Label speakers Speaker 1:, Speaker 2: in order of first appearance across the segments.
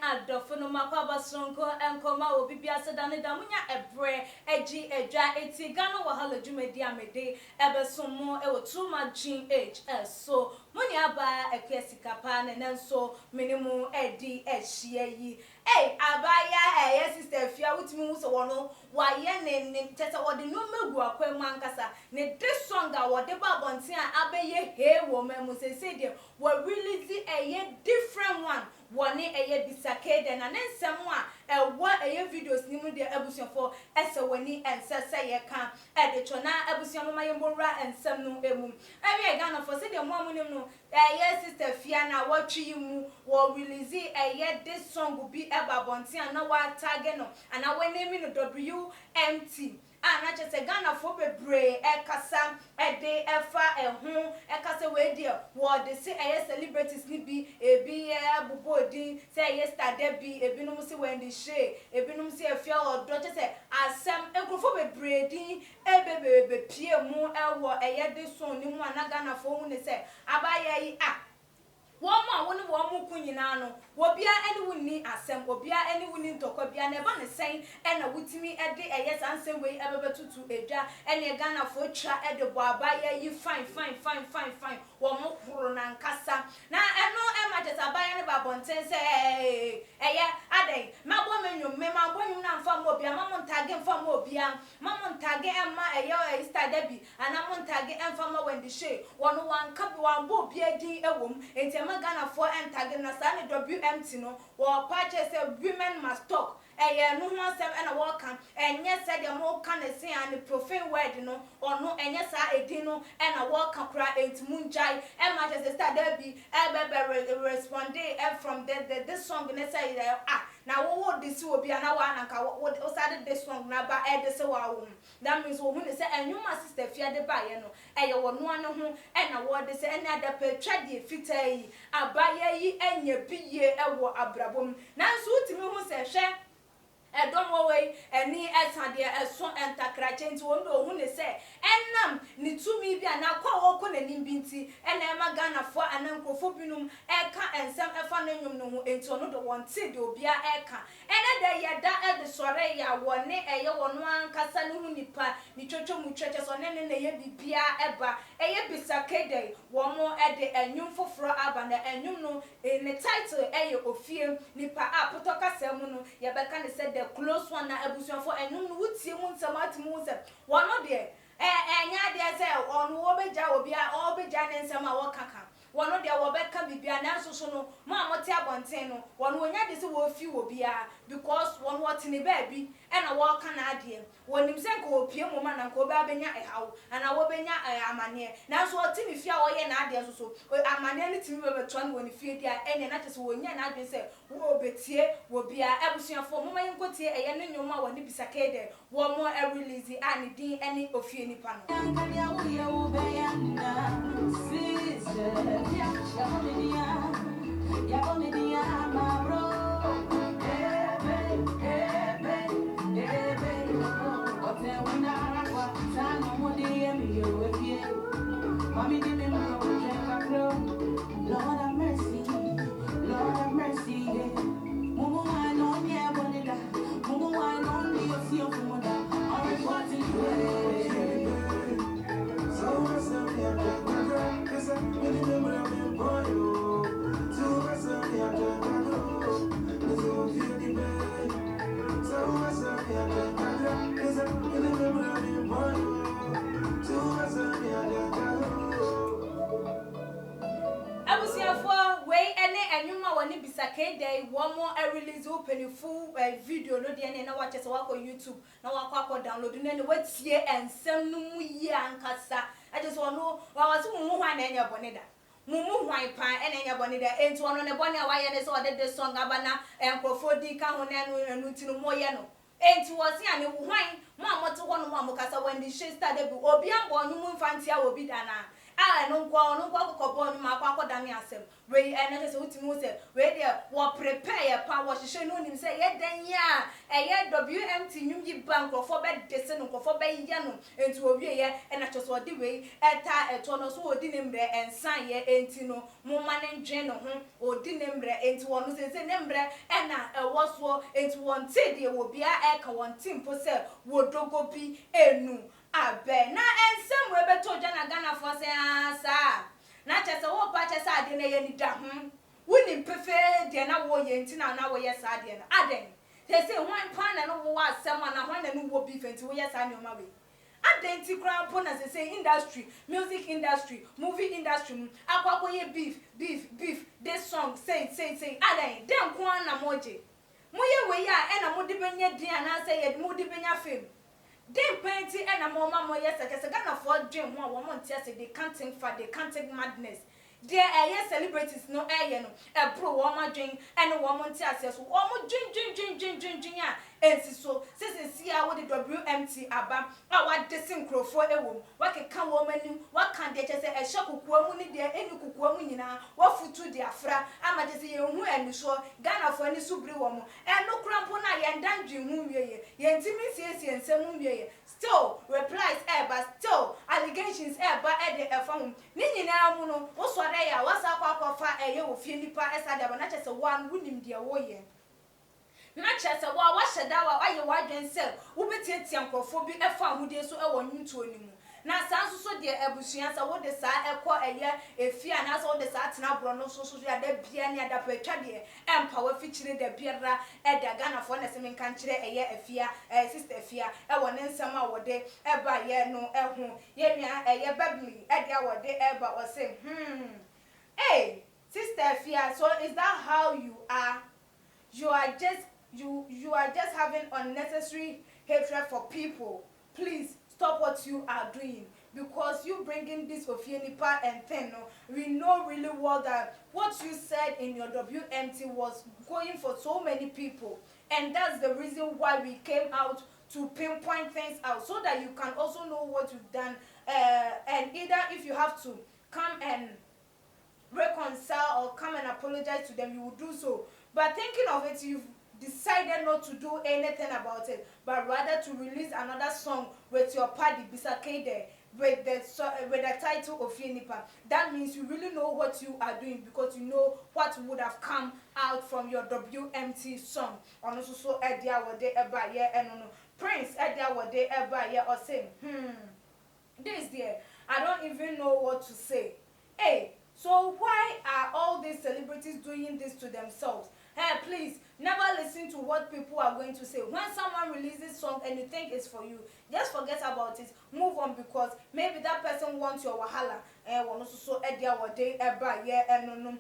Speaker 1: Adofo makwa sonko enkoma obi biase dane damunya ebre eji edwa eti gano wahala dwumedi amede ebesomo e wo too much GHS so muni aba ekwesikapa ne nenso minimu edi ehia yi abaya sister fia wutimi hu so wono waye ne tete wode no megu akwam ankasa ne this song a wode ba bonten a abeye he wo memu sese de we release a different one woni eye bisakede na nsem a ewo eye videos ni mu de abusuafo ese woni ensese ye kan de chona abusuafo mayembora ensem no emu awie Ghana for se de mo amunim no eye sister fia na watwi mu wo release eye this song bi eba bonten na wa tag no ana we name no WMT na chese Ghana for bebre ekasa de efa ehun ekasa we de wo de se eye celebrities ni bi ebi abubodi say yesterday bi ebinum se Wendy Shay ebinum se afia odo chese asem egrofo bebre din ebebebe pie mu ewo eye de so ni mu ana Ghana for hu ne se abaya yi Woma woni wo mu kunyina no wobia ene wonni asem wobia ene wonni ntokwa bia na ba ne sen ena wutimi ede eye sansem we ebebetutu edwa ene Ghana fo twa ede bo abaya yi fine wo mu kuro na nkasa na eno emajeta abaya ne ba bonten se eye adai mabo menwum me mabo nyum na mfa mo bia mamo ntage mfa mo bia mamo ntage emma eye Easter Derby ana mo ntage emfa mo Wendy Shay wono wanka bi wambo bia din ewom enti Ghana for enter na sa ne WMT no wo purchase women must talk no ho asem na wo kan enye se de mo kan se an profane word no ono enye sa edin no na wo kan kra entmunjai ma just start there be respond from this song ne say na wo this obi na wa na ka wo started this song na ba de se wa wo that means wo hu ne se enwuma sister fia de ba ye no eye wo no ane ho na wo de se ena da petwa de fitai abaya yi enye biye ewo abrabom na nso utimi hu se hwe edom we eni etade eso entakrache nti wo ndo hu ne se enam ni tumi bia na kwa wo ko nanim binti ena ema Ghana fo anankrofo binum eka ensem efa no nwum no ho enti ono do wonte de obia eka ena de yeda ede sore ya wone eye wono ankasa no hu nipa ni twetwe mu twetwe so ne ne ye bibia eba eye bisakede wo mo ede enwum foforo aba na enwum no ne title eye ofie nipa apotoka sem no ye beka ne se the close one na abusuafo enwum no wutie mu nsamatim se wono de enya de se ono obeja obia obeja ne nsama wokaka wono de wobeka bibia na nsoso no mo amote abonten no wono onya de se wo fi wo bia because wono wotini baabi ena wo kana ade wonim se ko opie mo ma na ko ba benya ehawo ana wo benya amane na so otini fi a wo ye na ade nsoso amane ne timi be beto no woni fie dia ene na tese wonya na ade se wo obetie wo bia ebusuafo mo mayin kotie eye ne nyoma woni bisakede wo mo release ani din ene ofie nipa no
Speaker 2: Lord have mercy, Lord have mercy. Mumu I know me a bonita, Mumu I know me a few from mother. I'm reporting
Speaker 1: bisakede wo mo release open full video no de na watch se wako YouTube na wako download no ne watie ensem no mu yi ankasa I just want no wa so mu hwan na enya bone da mu hwan pa ena enya bone da enti ono ne bone wa ye ne so de this song abana enkrofo di ka ho na enu ntinu mo ye no enti wo se ane hwan mo amote ho no mo amokasa Wendy Shay Easter Derby obi ambo onyu mu mfantia obi da na no kwa ni makwa dani asem we na say utimi say we there wo prepare pa wo hye no nim say ye dan ya eye WMT nwum yi bank for be dese no for be ye no enti owie ye na choso odi we eta eto no so odi ne mbre ensan ye enti no mo ma ne ndwen no ho odi ne mbre enti wo no say ne mbre na ewo so enti won ti de wo bia e ka won timpo say wo dogo bi enu abe na ensem we beto jana Ghana for say asa na chese wo pa chese ade na ye ni da woni pefe de na wo ye ntina na wo ye sa ade na aden say wan pan na no wo asem na hwan na no wo bi fenti wo ye sa ne o ma we aden ti kra po na say industry music industry movie industry akwakwo ye beef this song say aden dem ko na moje mo ye we ya na mo de benya dia na say ye mo de benya fame dem penti na mo ma mo yes kese Ghana for dream ho wo mo ntia say they can't think far, they can't take madness there celebrities no no bro wo ma dwen and wo mo ntia say so wo mo dwen ya ensi so sisi a wo the WMT aba a wa desin krofo ewom wa keka wo manim wa kan de chese e hyakokoa mu ni de eni kokoa mu nyina wa futu de afra ama de say yehu enu so Ghana fo ani subri wo mo eno krampo na ye ndandwe hu wieye ye ntimi siesie nsem hu wieye still replies but still allegations ba de efam ni nyina mu no wo so de ya wasa kwa fa eye wo fie nipa esa de ba na chese wan wunim de wo ye na chese wa hyeda wa aye wa dwen se wo betietia nkrofo bi efa ahudie so e wo nwuto onimu na sanso so de ebusua sa wo de sa ekọ eye efia na so wo de sa tena bro no so ya da bia ne ada pa twa de empa wa fichire da biara e da Ghana fo na se men kan kire eye efia sister efia e wo ne nsam a wo de e ba ye no ehu ye nua eye babli e de wo de e ba wo se hey sister efia, so is that how you are? You are just having unnecessary hatred for people. Please stop what you are doing, because you bringing this Ofienipa and thing. No, we know really well that what you said in your WMT was going for so many people, and that's the reason why we came out to pinpoint things out so that you can also know what you've done. And either if you have to come and reconcile or come and apologize to them, you will do so. But thinking of it, you've decided not to do anything about it, but rather to release another song with your party Bisakede with the title of Ofienipa. That means you really know what you are doing, because you know what would have come out from your WMT song. And also so Edia Wade Eba ye and no Prince Edia Wade Eba ye or say this there I don't even know what to say. Hey, so why are all these celebrities doing this to themselves? Hey, please, never listen to what people are going to say. When someone releases song and you think it's for you, just forget about it. Move on, because maybe that person wants your wahala. So Edia Wade Eba ye and no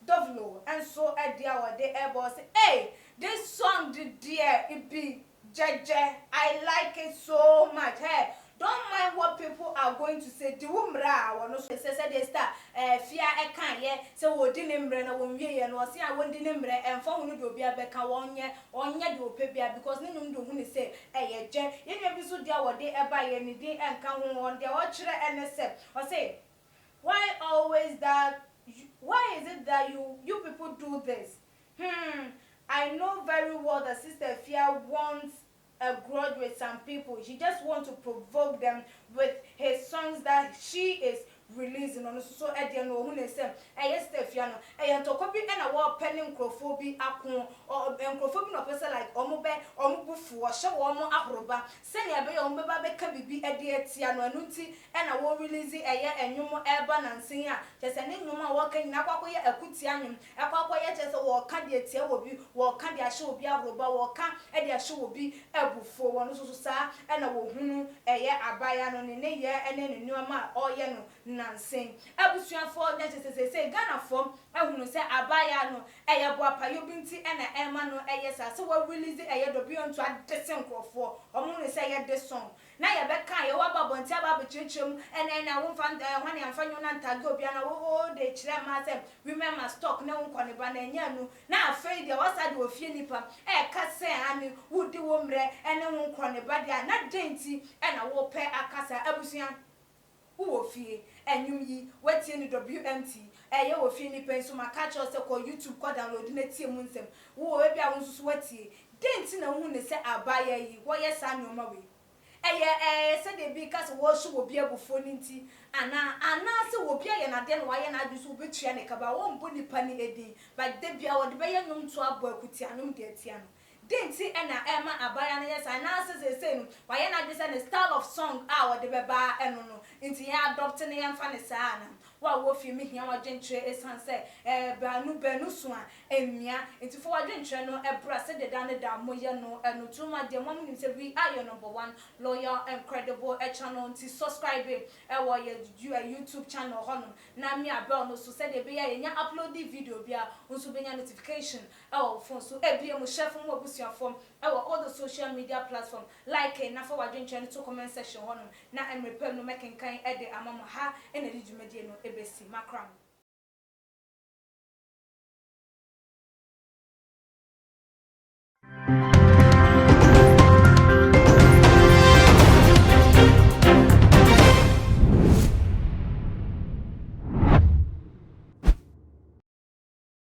Speaker 1: Dovlo, and so Edia Wade Eba say, hey, this song did dear it be Jeje. I like it so much. Hey, don't mind what people are going to say. The umra wono so say they start fear e kan ye say wo di nemre na won wie ye no say a won di nemre emfa hunu do bia be ka onye de opebia, because ne nyum do hunu say ye je ye nwa bi so dia wo de e ba ye ni din enka ho on de wo kire NSF o say why is it that you people do this? I know very well that Sister Fia wants a grudge with some people. She just wants to provoke them with his songs that she is releasing on so no who say Stefano tokobi na wa penning crofobia akon or crofobia no person like omubufu or show omo ahroba senia be ombeba be ka bibi etia no anunti na wo release enwom eba nansen a chese ne nwom a wo kan na kwakoye akuti anwom akwakoye chese wo ka de etia obi wo ka de ahye obi ahroba wo ka de ahye obi ebufu wo no so sa na wo hunu abaya no ne ye ne nwoma oye no nansen abusuafo na say Ghana form ehunu say abaya no boapa yobinti na ema no sa so we release dobio nto adesen krofo omo no say this song na ye beka ye wa babonti aba bechichim na wo fan hwane amfanyo na ntage obia na wo de kire ma say remember stock na wo nkone ba na nya nu na afei de wasa de ofie nipa ka say ani wudi wo mre wo nkone ba de na denti na wo pe akasa abusua wo fie enyum yi watie ni WMT eye wo fie ni penso maka cho se ko YouTube ko download na tie mu nsem wo e bia wo nsusu watie denti na hu ne se abaya yi wo ye sa nyoma we eye se de bi ka se wo hwe wo bia bufo ni nti ana se wo bia ye na de no wa ye na adu so betua ne kaba wo mbo nipa ni edin but de bia wo de be ye nyum to abo akuti anum de atia no denti ena ema abaya na yesa na se no wa ye na de se ne style of song a wo de be ba eno no nti ya adopt ne yemfa ne saa na wa wo fi me hia wa dwentre esan se banu so a emia nti fo wa dwentre no ebra se de dan da moye no eno tuma de mom nim se we are your number one loyal and credible channel nti subscribe e wo ye YouTube channel hono na mi abel no so se de be ya nya upload the video bia nso be nya notification e wo phone so e bia mo chef mo abusia form e wo all the social media platform like na fo wa dwentre no to comment section hono na emrepel no mekenkan e de amamo ha e na di dwumedie no ebesi makram.